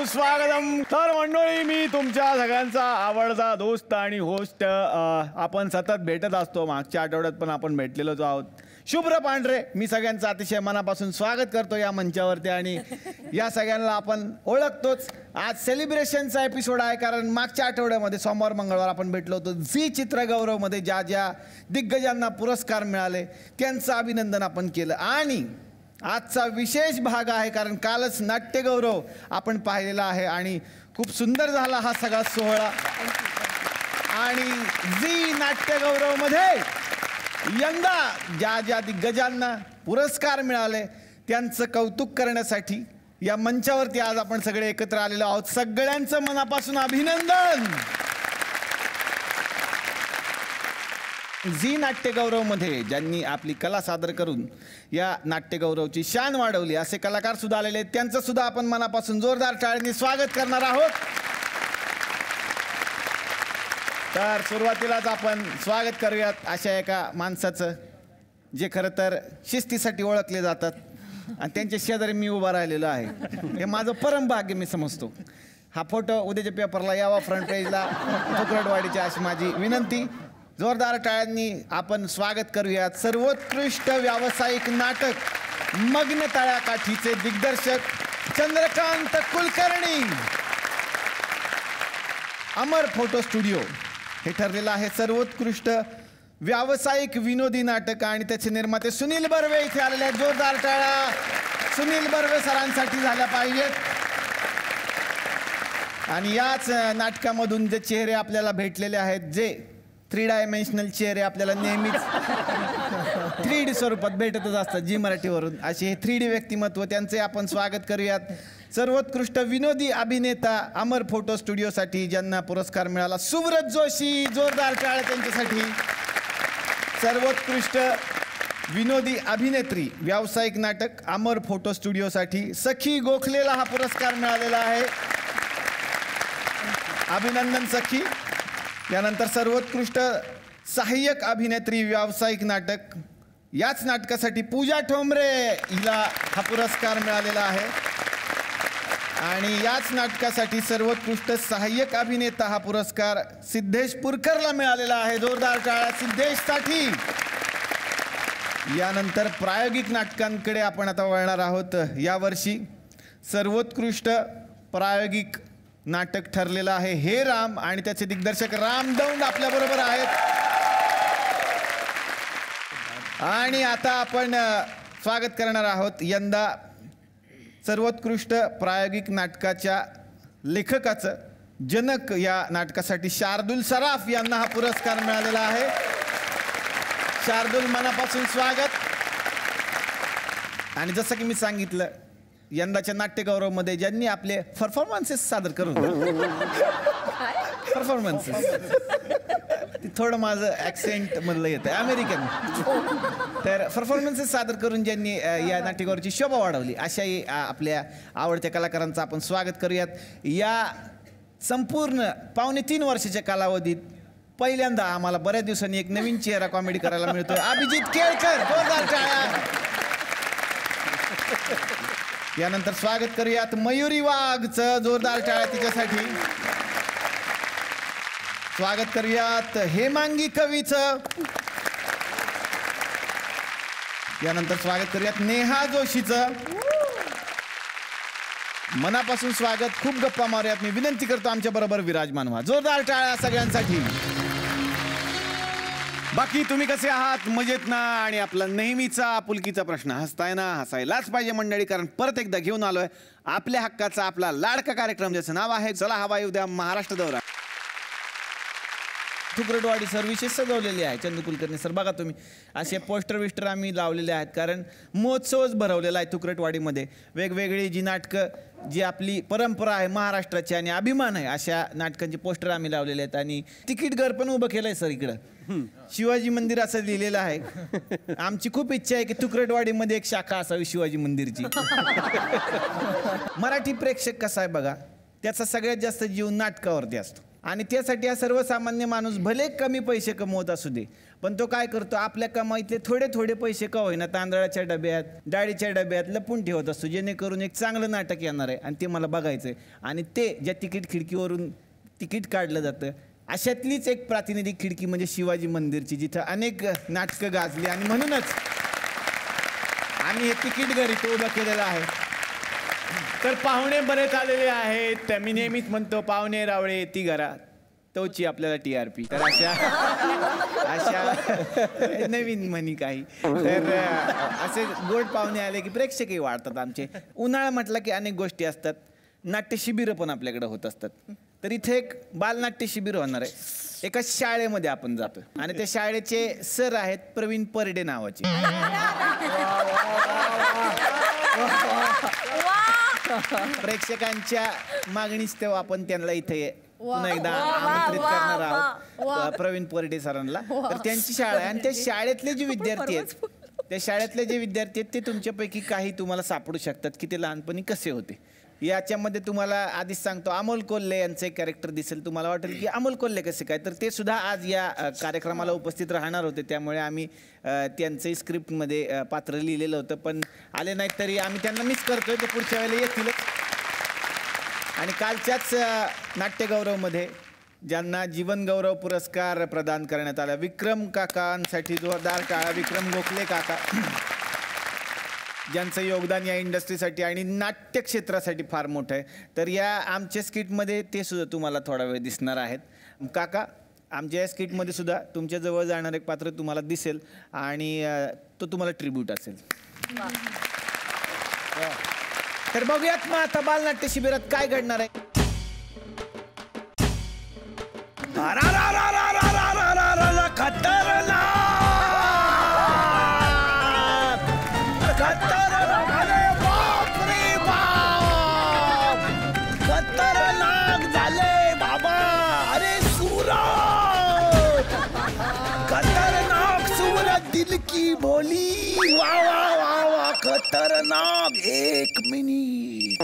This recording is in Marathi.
सुस्वागतम. तर मंडळी, मी तुमच्या सगळ्यांचा आवडता दोस्त आणि होस्ट. आपण सतत भेटत असतो, मागच्या आठवड्यात पण आपण भेटलेलोच आहोत. शुभ्र पांढरे, मी सगळ्यांचं अतिशय मनापासून स्वागत करतो या मंचावरती. आणि या सगळ्यांना आपण ओळखतोच. आज सेलिब्रेशनचा एपिसोड आहे, कारण मागच्या आठवड्यामध्ये सोमवार मंगळवार आपण भेटलो होतो. झी चित्रगौरवमध्ये ज्या ज्या दिग्गजांना पुरस्कार मिळाले त्यांचं अभिनंदन आपण केलं. आणि आजचा विशेष भाग आहे, कारण कालच नाट्यगौरव आपण पाहिलेला आहे आणि खूप सुंदर झाला हा सगळा सोहळा. आणि झी नाट्यगौरवमध्ये यंदा ज्या ज्या दिग्गजांना पुरस्कार मिळाले त्यांचं कौतुक करण्यासाठी या मंचावरती आज आपण सगळे एकत्र आलेलो आहोत. सगळ्यांचं मनापासून अभिनंदन. झी नाट्यगौरवमध्ये ज्यांनी आपली कला सादर करून या नाट्यगौरवची शान वाढवली असे कलाकार सुद्धा आलेले आहेत. त्यांचं सुद्धा आपण मनापासून जोरदार टाळ्यांनी स्वागत करणार आहोत. तर सुरुवातीलाच आपण स्वागत करूयात अशा एका माणसाचं जे खरं तर शिस्तीसाठी ओळखले जातात आणि त्यांच्या शेजारी मी उभा राहिलेलो आहे. हे माझं परम भाग्य मी समजतो. हा फोटो उद्याच्या पेपरला यावा, फ्रंट पेजला, तुकडवाडीची अशी माझी विनंती. जोरदार टाळ्यांनी आपण स्वागत करूयात सर्वोत्कृष्ट व्यावसायिक नाटक मग्न तळ्याकाठीचे दिग्दर्शक चंद्रकांत कुलकर्णी. अमर फोटो स्टुडिओ हे ठरलेलं आहे सर्वोत्कृष्ट व्यावसायिक विनोदी नाटक आणि त्याचे निर्माते सुनील बर्वे इथे आलेले आहेत. जोरदार टाळ्या सुनील बर्वे सरांसाठी झाल्या पाहिजेत. आणि याच नाटकामधून जे चेहरे आपल्याला भेटलेले आहेत, जे 3 डायमेन्शनल चेहरे आपल्याला नेहमीच 3D स्वरूपात भेटतच असतात जी मराठीवरून, असे हे 3D व्यक्तिमत्व, त्यांचे आपण स्वागत करूयात. सर्वोत्कृष्ट विनोदी अभिनेता अमर फोटो स्टुडिओसाठी ज्यांना पुरस्कार मिळाला, सुब्रत जोशी. जोरदार टाळ्या त्यांच्यासाठी. सर्वोत्कृष्ट विनोदी अभिनेत्री व्यावसायिक नाटक अमर फोटो स्टुडिओसाठी सखी गोखलेला हा पुरस्कार मिळालेला आहे. अभिनंदन सखी. यानंतर सर्वोत्कृष्ट सहाय्यक अभिनेत्री व्यावसायिक नाटक, याच नाटकासाठी पूजा ठोंबरे हिला हा पुरस्कार मिळालेला आहे. आणि याच नाटकासाठी सर्वोत्कृष्ट सहाय्यक अभिनेता हा पुरस्कार सिद्धेश पुरकरला मिळालेला आहे. जोरदार टाळ्या सिद्धेशसाठी. यानंतर प्रायोगिक नाटकांकडे आपण आता वळणार आहोत. यावर्षी सर्वोत्कृष्ट प्रायोगिक नाटक ठरलेलं आहे हे राम, आणि त्याचे दिग्दर्शक राम दौंड आपल्याबरोबर आहेत. आणि आता आपण स्वागत करणार आहोत यंदा सर्वोत्कृष्ट प्रायोगिक नाटकाच्या लेखकाचं. जनक या नाटकासाठी शार्दुल सराफ यांना हा पुरस्कार मिळालेला आहे. शार्दुल, मनापासून स्वागत. आणि जसं की मी सांगितलं, यंदाच्या नाट्यगौरवमध्ये ज्यांनी आपले परफॉर्मन्सेस सादर करून थोडं माझं ॲक्सेंट मधलं येतं अमेरिकन, तर परफॉर्मन्सेस सादर करून ज्यांनी या नाट्यगौरवची शोभा वाढवली अशाही आपल्या आवडत्या कलाकारांचं आपण स्वागत करूयात. या संपूर्ण 2.5 वर्षाच्या कालावधीत पहिल्यांदा आम्हाला बऱ्याच दिवसांनी एक नवीन चेहरा कॉमेडी करायला मिळतोय. अभिजित केळकर. जोरदार टाळ्या. यानंतर स्वागत करूयात मयुरी वाघचं. जोरदार टाळ्या तिच्यासाठी. स्वागत करूयात हेमांगी कवीचं. यानंतर स्वागत करूयात नेहा जोशीचं. मनापासून स्वागत. खूप गप्पा मारूयात. मी विनंती करतो आमच्या बरोबर विराजमान व्हा. जोरदार टाळ्या सगळ्यांसाठी. बाकी तुम्ही कसे आहात? मजेत ना? आणि आपला नेहमीचा आपुलकीचा प्रश्न, हसताय ना? हसायलाच पाहिजे मंडळी, कारण परत एकदा घेऊन आलोय आपल्या हक्काचा आपला लाडका कार्यक्रम, ज्याचं नाव आहे चला हवा येऊ द्या महाराष्ट्र दौरा. तुकडवाडी सर विशेष सजवलेली आहे. चंदू कुलकर्णी सर, बघा तुम्ही असे पोस्टर विस्टर आम्ही लावलेले आहेत, कारण महोत्सवच भरवलेला आहे तुकडवाडीमध्ये. वेगवेगळी जी नाटकं, जी आपली परंपरा आहे महाराष्ट्राची आणि अभिमान आहे, अशा नाटकांचे पोस्टर आम्ही लावलेले आहेत. आणि तिकीट घर पण उभं केलंय सर इकडं. शिवाजी मंदिर असं लिहिलेलं आहे. आमची खूप इच्छा आहे की तुकडवाडीमध्ये एक शाखा असावी शिवाजी मंदिरची. मराठी प्रेक्षक कसा आहे बघा, त्याचा सगळ्यात जास्त जीव नाटकावरती असतो. आणि त्यासाठी हा सर्वसामान्य माणूस भले कमी पैसे कमवत असू दे, पण तो काय करतो, आपल्या कमाईतले थोडे थोडे पैसे का होईना तांदळाच्या डब्यात, डाळीच्या डब्यात लपून ठेवत असतो, जेणेकरून एक चांगलं नाटक येणार आहे आणि ते मला बघायचं आहे. आणि ते ज्या तिकीट खिडकीवरून तिकीट काढलं जातं, अशातलीच एक प्रातिनिधिक खिडकी म्हणजे शिवाजी मंदिरची, जिथं अनेक नाटकं गाजली. आणि म्हणूनच आम्ही हे तिकीट घर इथं उभं केलेलं आहे. तर पाहुणे बरेच आलेले आहेत. मी नेहमीच म्हणतो, पाहुणे रावळे येती घरा तोची आपल्याला TRP. तर अशा नवीन म्हणी काही. तर असे गोड पाहुणे आले की प्रेक्षकही वाढतात आमचे. उन्हाळा म्हटलं की अनेक गोष्टी असतात. नाट्य शिबिरं पण आपल्याकडे होत असतात. तर इथे एक बालनाट्य शिबिर होणार आहे. एका शाळेमध्ये आपण जातो आणि त्या शाळेचे सर आहेत प्रवीण परडे नावाचे. प्रेक्षकांच्या मागणीच तेव्हा आपण त्यांना इथे पुन्हा एकदा आमंत्रित करणार आहोत, प्रवीण परडे सरांना. तर त्यांची शाळा आहे आणि त्या शाळेतले जे विद्यार्थी आहेत, त्या शाळेतले जे विद्यार्थी आहेत ते तुमच्यापैकी काही तुम्हाला सापडू शकतात की ते लहानपणी कसे होते. याच्यामध्ये तुम्हाला आधीच सांगतो, अमोल कोल्हे यांचं एक कॅरेक्टर दिसेल. तुम्हाला वाटेल की अमोल कोल्हे कसे काय, तर ते सुद्धा आज या कार्यक्रमाला उपस्थित राहणार होते. त्यामुळे आम्ही त्यांचंही स्क्रिप्टमध्ये पात्र लिहिलेलं होतं, पण आले नाहीत तरी आम्ही त्यांना मिस करतोय. ते पुढच्या वेळेला येतीलच. आणि कालच्याच नाट्यगौरवमध्ये ज्यांना जीवनगौरव पुरस्कार प्रदान करण्यात आला, विक्रम काकांसाठी जोरदार टाळ्या. विक्रम गोखले काका, ज्यांचं योगदान या इंडस्ट्रीसाठी आणि नाट्य क्षेत्रासाठी फार मोठं आहे. तर या आमच्या स्किटमध्ये ते सुद्धा तुम्हाला थोडा वेळ दिसणार आहेत. काका, आमच्या या स्किटमध्ये सुद्धा तुमच्या जवळ जाणार एक पात्र तुम्हाला दिसेल आणि तो तुम्हाला ट्रिब्यूट असेल. तर बघूयात मग आता बालनाट्य शिबिरात काय घडणार आहे. खतरनाक झाले बाबा. अरे सूरज, खतरनाक सूरज दिल की बोली. वा वा वा वा, खतरनाक. 1 मिनिट.